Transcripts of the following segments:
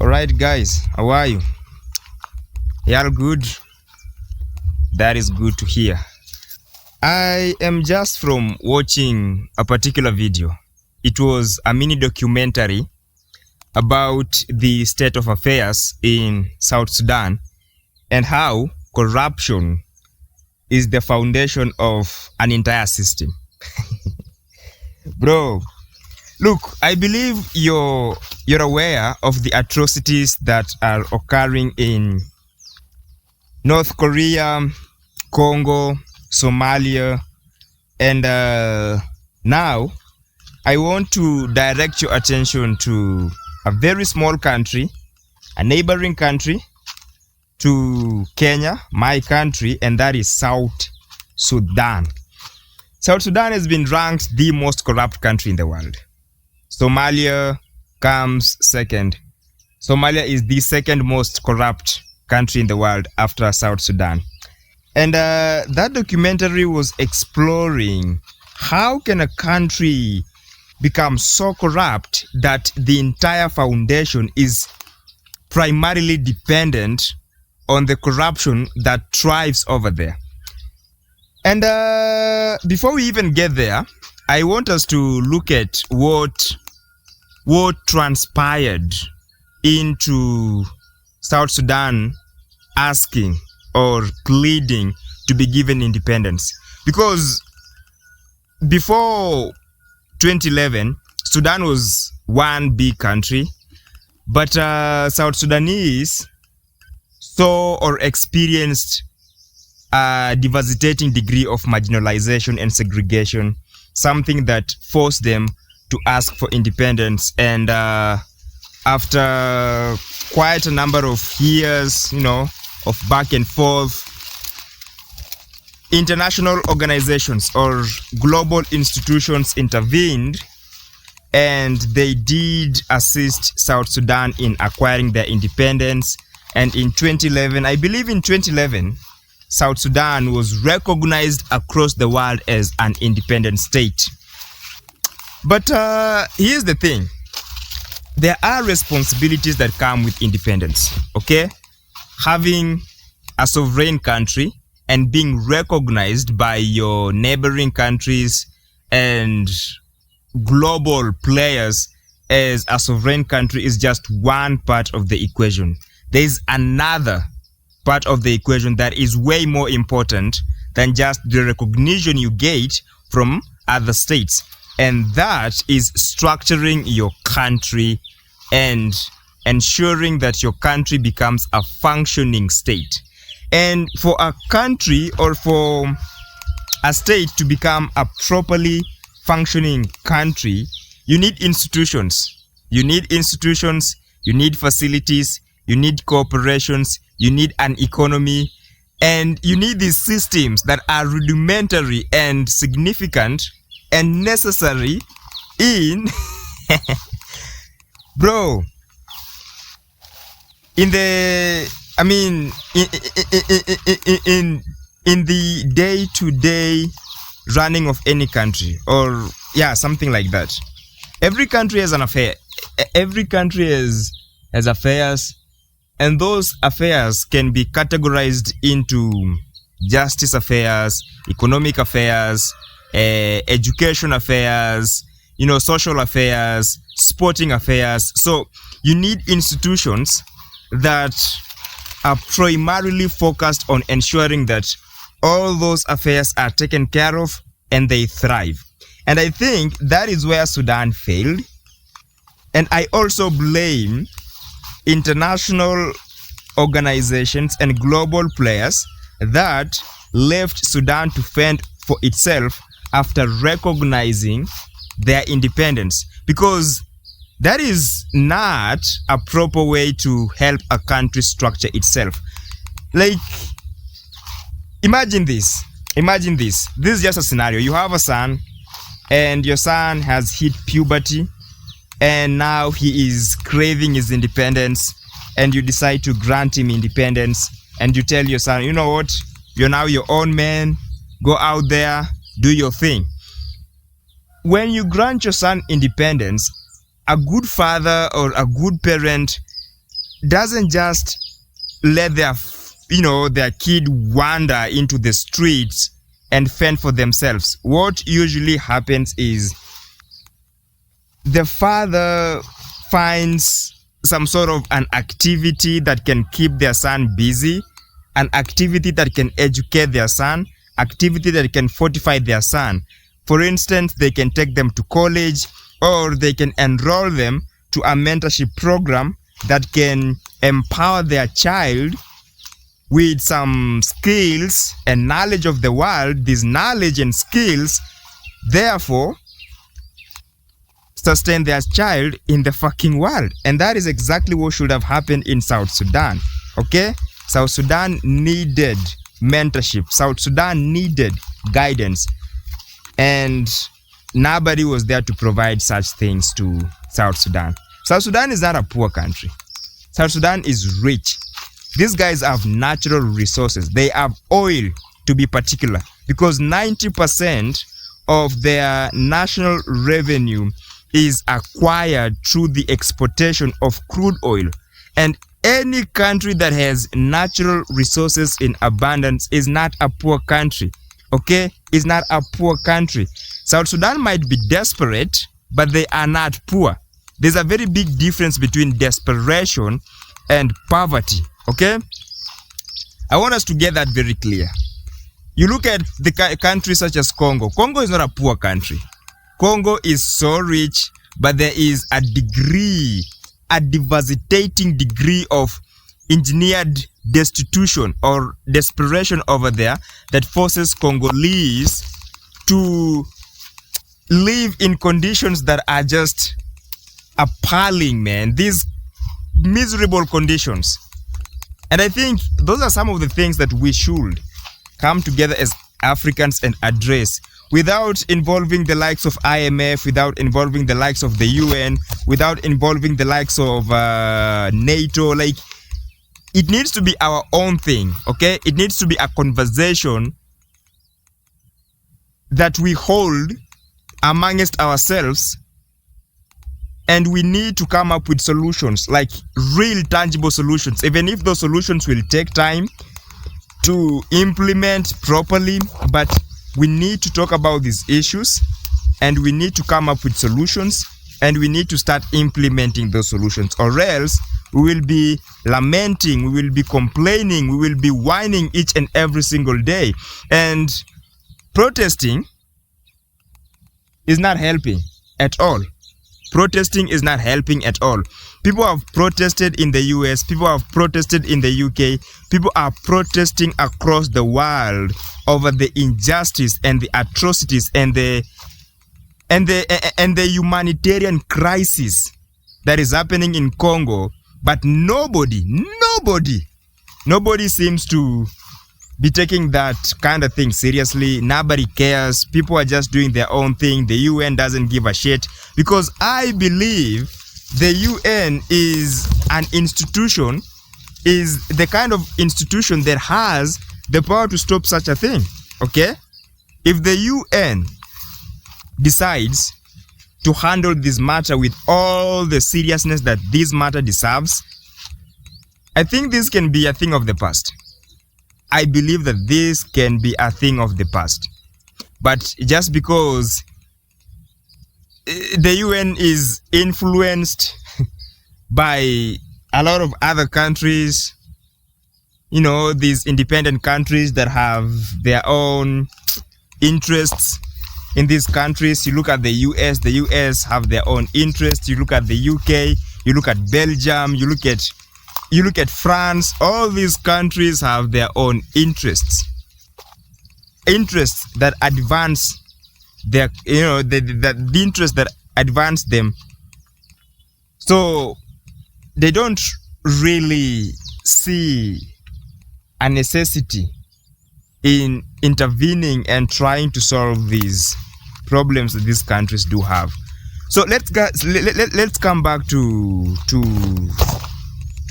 Alright guys, how are you? Y'all good? That is good to hear. I am just from watching a particular video. It was a mini documentary about the state of affairs in South Sudan and how corruption is the foundation of an entire system. Bro, look, I believe you're aware of the atrocities that are occurring in North Korea, Congo, Somalia, and now I want to direct your attention to a very small country, a neighboring country to Kenya, my country, and that is South Sudan. South Sudan has been ranked the most corrupt country in the world. Somalia comes second. Somalia is the second most corrupt country in the world after South Sudan. And that documentary was exploring how can a country become so corrupt that the entire foundation is primarily dependent on the corruption that thrives over there. And before we even get there, I want us to look at what transpired into South Sudan asking or pleading to be given independence. Because before 2011, Sudan was one big country, but South Sudanese saw or experienced a devastating degree of marginalization and segregation, something that forced them to ask for independence. And after quite a number of years, of back and forth, international organizations or global institutions intervened, and they did assist South Sudan in acquiring their independence. And in 2011, I believe in 2011, South Sudan was recognized across the world as an independent state. But here's the thing. There are responsibilities that come with independence, okay? Having a sovereign country and being recognized by your neighboring countries and global players as a sovereign country is just one part of the equation. There's another part of the equation that is way more important than just the recognition you get from other states. And that is structuring your country and ensuring that your country becomes a functioning state. And for a country or for a state to become a properly functioning country, you need institutions. You need institutions, you need facilities, you need corporations, you need an economy, and you need these systems that are rudimentary and significant and necessary in bro, in the in the day-to-day running of any country, or something like that. Every country has an affair. Every country has affairs, and those affairs can be categorized into justice affairs, economic affairs, education affairs, social affairs, sporting affairs. So you need institutions that are primarily focused on ensuring that all those affairs are taken care of and they thrive. And I think that is where Sudan failed. And I also blame international organizations and global players that left Sudan to fend for itself after recognizing their independence, because that is not a proper way to help a country structure itself. Like, imagine this. This is just a scenario. You have a son, and your son has hit puberty, and now he is craving his independence, and you decide to grant him independence, and you tell your son, you know what, you're now your own man, go out there, do your thing. When you grant your son independence, a good father or a good parent doesn't just let their kid wander into the streets and fend for themselves. What usually happens is the father finds some sort of an activity that can keep their son busy, an activity that can educate their son, activity that can fortify their son. For instance, they can take them to college, or they can enroll them to a mentorship program that can empower their child with some skills and knowledge of the world. These knowledge and skills, therefore, sustain their child in the fucking world. And that is exactly what should have happened in South Sudan. Okay? South Sudan needed mentorship. South Sudan needed guidance. And nobody was there to provide such things to South Sudan. South Sudan is not a poor country. South Sudan is rich. These guys have natural resources. They have oil, to be particular, because 90% of their national revenue is acquired through the exportation of crude oil. And any country that has natural resources in abundance is not a poor country. Okay? Is not a poor country. South Sudan might be desperate, but they are not poor. There's a very big difference between desperation and poverty. Okay? I want us to get that very clear. You look at the countries such as Congo. Congo is not a poor country. Congo is so rich, but there is a devastating degree of engineered destitution or desperation over there that forces Congolese to live in conditions that are just appalling, man. These miserable conditions. And I think those are some of the things that we should come together as Africans and address, without involving the likes of IMF, without involving the likes of the UN, without involving the likes of NATO. Like, it needs to be our own thing, okay? It needs to be a conversation that we hold amongst ourselves, and we need to come up with solutions, like real tangible solutions, even if those solutions will take time to implement properly. But we need to talk about these issues, and we need to come up with solutions, and we need to start implementing those solutions, or else we will be lamenting, we will be complaining, we will be whining each and every single day. And protesting is not helping at all. Protesting is not helping at all. People have protested in the US, people have protested in the UK, people are protesting across the world over the injustice and the atrocities and the humanitarian crisis that is happening in Congo. But nobody seems to be taking that kind of thing seriously. Nobody cares. People are just doing their own thing. The UN doesn't give a shit, because I believe the UN is an institution, is the kind of institution that has the power to stop such a thing. Okay? If the UN decides to handle this matter with all the seriousness that this matter deserves, I think this can be a thing of the past. I believe that this can be a thing of the past. But just because the UN is influenced by a lot of other countries, you know, these independent countries that have their own interests in these countries. You look at the US have their own interests. You look at the UK, you look at Belgium, you look at France. All these countries have their own interests that advance their, you know, the interests that advance them. So they don't really see a necessity in intervening and trying to solve these problems that these countries do have. So let's come back to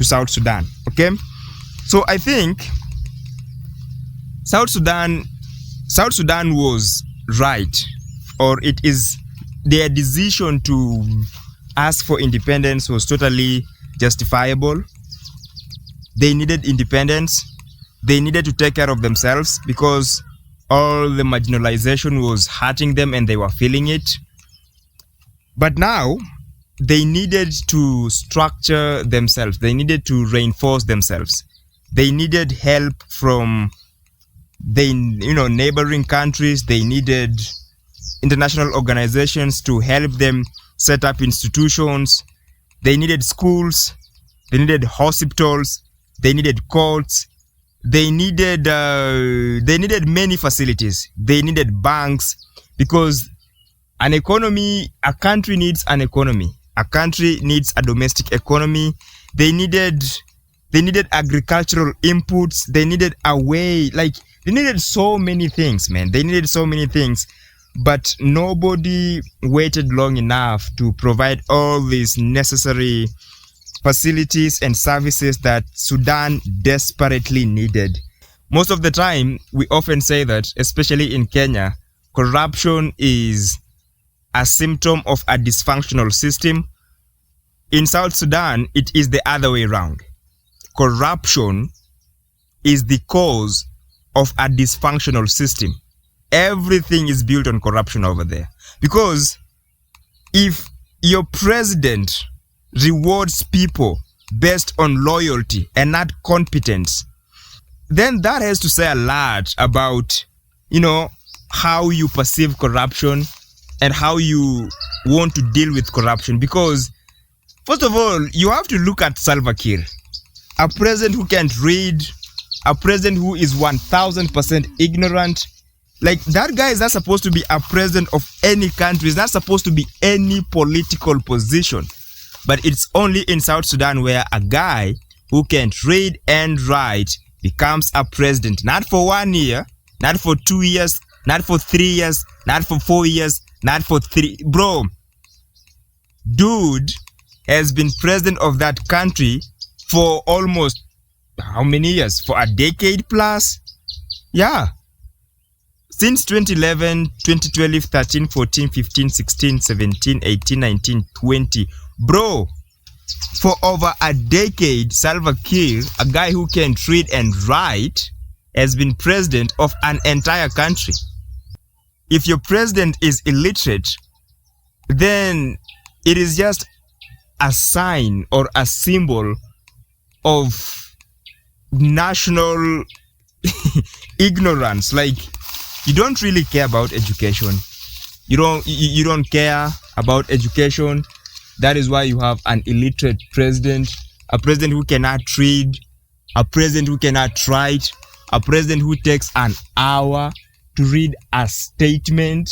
South Sudan. Okay, so I think South Sudan was right, or it is their decision to ask for independence was totally justifiable. They needed independence. They needed to take care of themselves because all the marginalization was hurting them and they were feeling it. But now they needed to structure themselves. They needed to reinforce themselves. They needed help from the neighboring countries. They needed international organizations to help them set up institutions. They needed schools. They needed hospitals. They needed courts. They needed many facilities. They needed banks, because a country needs an economy. A country needs a domestic economy. They needed agricultural inputs. They needed a way, like they needed so many things, man. They needed so many things, but nobody waited long enough to provide all these necessary facilities and services that Sudan desperately needed. Most of the time, we often say that, especially in Kenya, corruption is a symptom of a dysfunctional system. In South Sudan, it is the other way around. Corruption is the cause of a dysfunctional system. Everything is built on corruption over there. Because if your president rewards people based on loyalty and not competence, then that has to say a lot about, how you perceive corruption and how you want to deal with corruption. Because, first of all, you have to look at Salva Kiir, a president who can't read, a president who is 1000% ignorant. Like, that guy is not supposed to be a president of any country. He's not supposed to be any political position. But it's only in South Sudan where a guy who can't read and write becomes a president. Not for 1 year, not for 2 years, not for 3 years, not for 4 years, not for 3. Bro, dude has been president of that country for almost how many years? For a decade plus? Yeah. Since 2011, 2012, 13, 14, 15, 16, 17, 18, 19, 20. Bro, for over a decade, Salva Kiir, a guy who can't read and write, has been president of an entire country. If your president is illiterate, then it is just a sign or a symbol of national ignorance. Like, you don't really care about education. You don't care about education. That is why you have an illiterate president, a president who cannot read, a president who cannot write, a president who takes an hour to read a statement.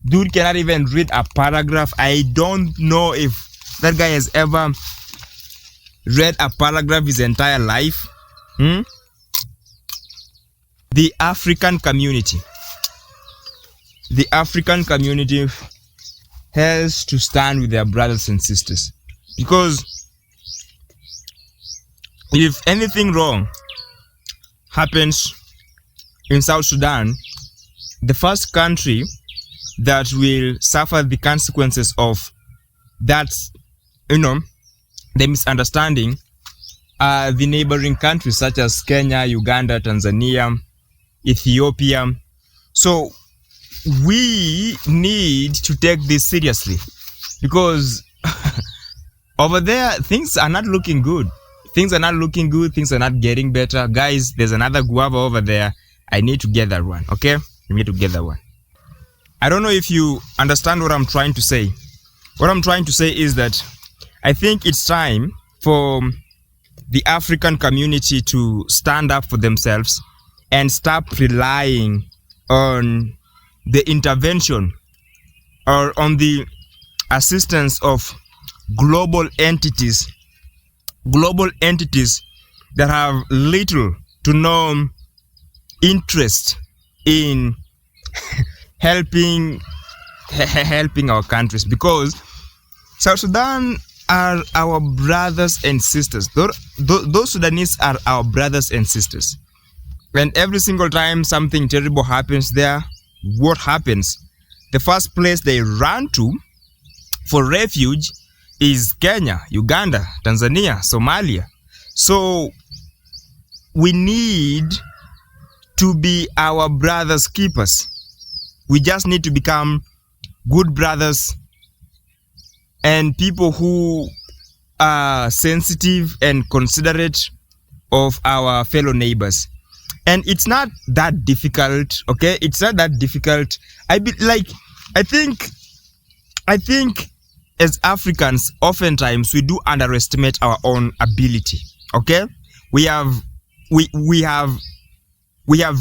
Dude cannot even read a paragraph. I don't know if that guy has ever read a paragraph his entire life. The African community has to stand with their brothers and sisters, because if anything wrong happens in South Sudan, the first country that will suffer the consequences of that, the misunderstanding, are the neighboring countries such as Kenya, Uganda, Tanzania, Ethiopia. So we need to take this seriously, because over there things are not looking good. Things are not looking good. Things are not getting better. Guys, there's another guava over there. I need to get that one, okay? I need to get that one. I don't know if you understand what I'm trying to say. What I'm trying to say is that I think it's time for the African community to stand up for themselves and stop relying on the intervention or on the assistance of global entities that have little to no interest in helping our countries, because South Sudan are our brothers and sisters. Those Sudanese are our brothers and sisters. And every single time something terrible happens there, what happens? The first place they run to for refuge is Kenya, Uganda, Tanzania, Somalia. So we need to be our brothers' keepers. We just need to become good brothers and people who are sensitive and considerate of our fellow neighbors. And it's not that difficult, okay? It's not that difficult. I think as Africans, oftentimes we do underestimate our own ability, okay? We have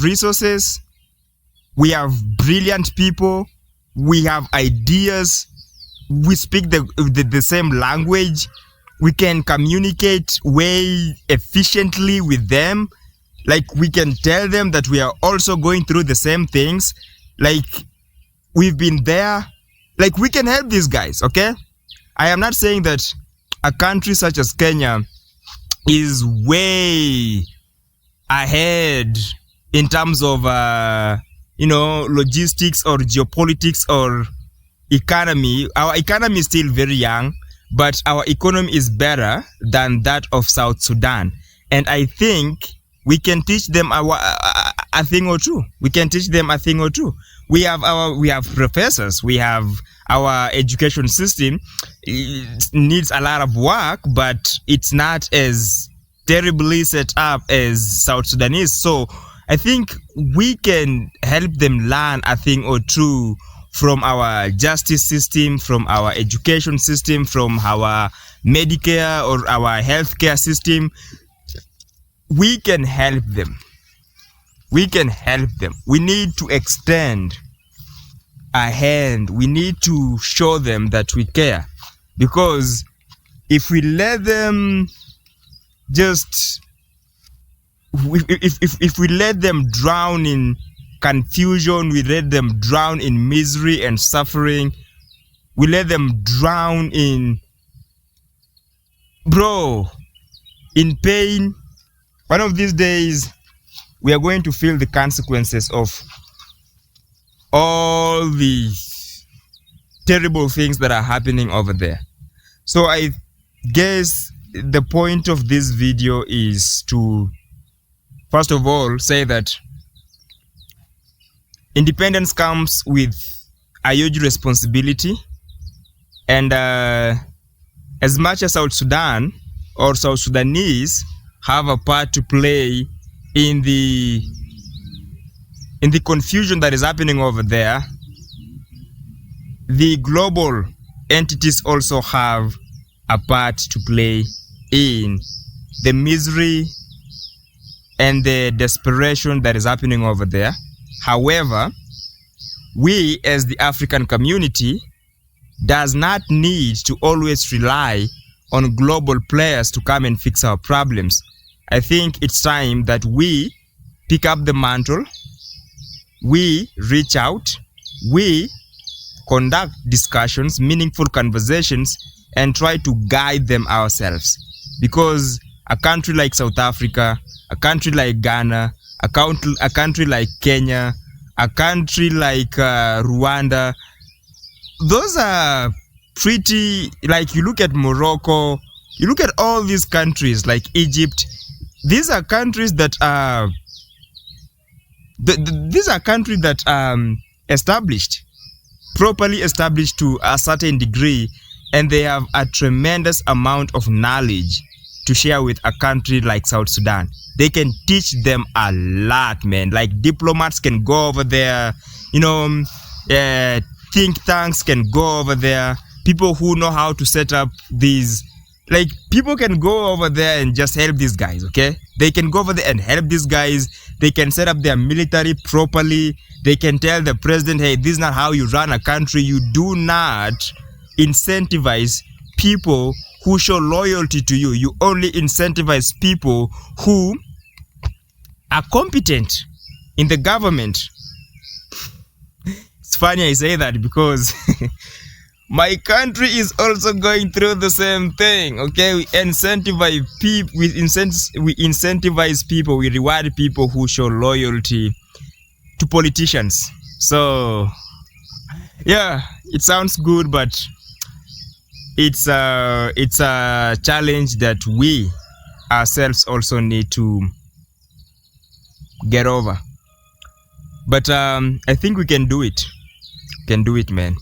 resources, we have brilliant people, we have ideas, we speak the same language, we can communicate way efficiently with them. Like, we can tell them that we are also going through the same things. Like, we've been there. Like, we can help these guys, okay? I am not saying that a country such as Kenya is way ahead in terms of, logistics or geopolitics or economy. Our economy is still very young, but our economy is better than that of South Sudan. And I think we can teach them a thing or two. We can teach them a thing or two. We have professors. We have our education system. It needs a lot of work, but it's not as terribly set up as South Sudanese. So I think we can help them learn a thing or two from our justice system, from our education system, from our Medicare or our healthcare system. We can help them. We can help them. We need to extend a hand. We need to show them that we care. Because if we let them if we let them drown in confusion, we let them drown in misery and suffering, we let them drown in pain, one of these days we are going to feel the consequences of all the terrible things that are happening over there. So I guess the point of this video is to, first of all, say that independence comes with a huge responsibility, and as much as South Sudan or South Sudanese have a part to play in the confusion that is happening over there, the global entities also have a part to play in the misery and the desperation that is happening over there. However, we as the African community does not need to always rely on global players to come and fix our problems. I think it's time that we pick up the mantle, we reach out, we conduct discussions, meaningful conversations, and try to guide them ourselves. Because a country like South Africa, a country like Ghana, a country like Kenya, a country like Rwanda, those are pretty, like, you look at Morocco, you look at all these countries like Egypt, these are countries that are established, properly established to a certain degree, and they have a tremendous amount of knowledge to share with a country like South Sudan. They can teach them a lot, man. Like, diplomats can go over there, think tanks can go over there, people who know how to set up these, like, people can go over there and just help these guys, okay? They can go over there and help these guys. They can set up their military properly. They can tell the president, hey, this is not how you run a country. You do not incentivize people who show loyalty to you. You only incentivize people who are competent in the government. It's funny I say that because my country is also going through the same thing, okay? We incentivize people, we reward people who show loyalty to politicians. So, yeah, it sounds good, but it's a challenge that we ourselves also need to get over. But I think we can do it. Can do it, man.